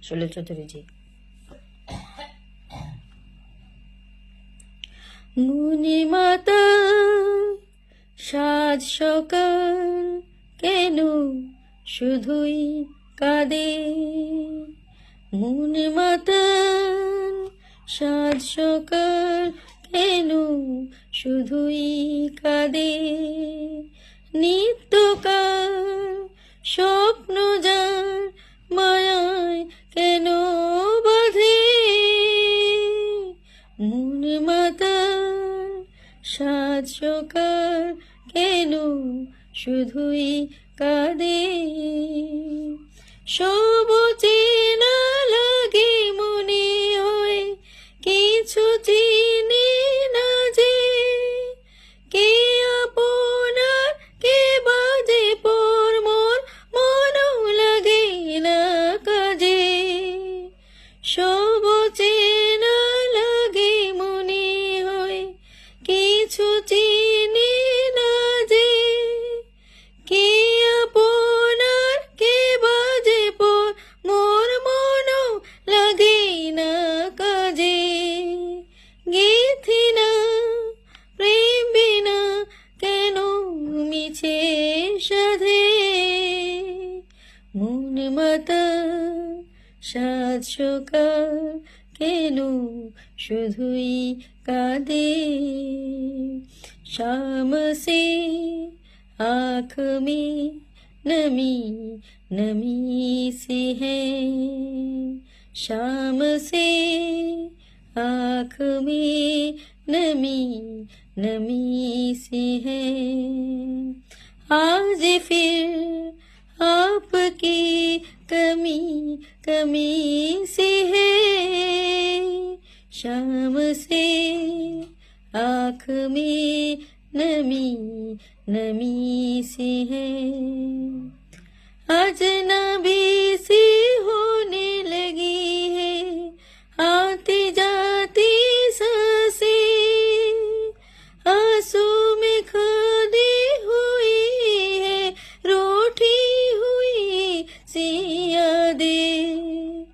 सलिल चौधरी जी। মুনি মাতা সাজ সকাল কেন শুধুই কাঁদে, মুনি মাতা সাজ সকাল কেন শুধুই কাঁদে, নিত্যকাল স্বপ্ন যার মায়ায় কেন বাঁধে, মুনি মাতা সাজ সকাল কেন শুধুই কাঁদে, সব চেনা লাগে মনে হয় কিছু চিনি না যে, কে আপনার কে বাজে পর মোর মনও লাগে না কাজে, সব চেনা লাগে মনে হয় কিছু চিনি না যে, কে আপনার কে বাজে পর মোর মনও লাগে না কাজে, গেথি না প্রেম বিনা কেন মিছে সাধে, মন মাতা সাজ সকাল কেন শুধুই কাঁদে, शाम से आँख में नमी नमी सी है, शाम से आँख में नमी नमी सी है, आज फिर आपकी कमी कमी सी है, शाम से आँख में नमी नमी सी है, अजनबी सी होने लगी है आती जाती सांसें, आंसू में खोदी हुई है रूठी हुई सी यादें,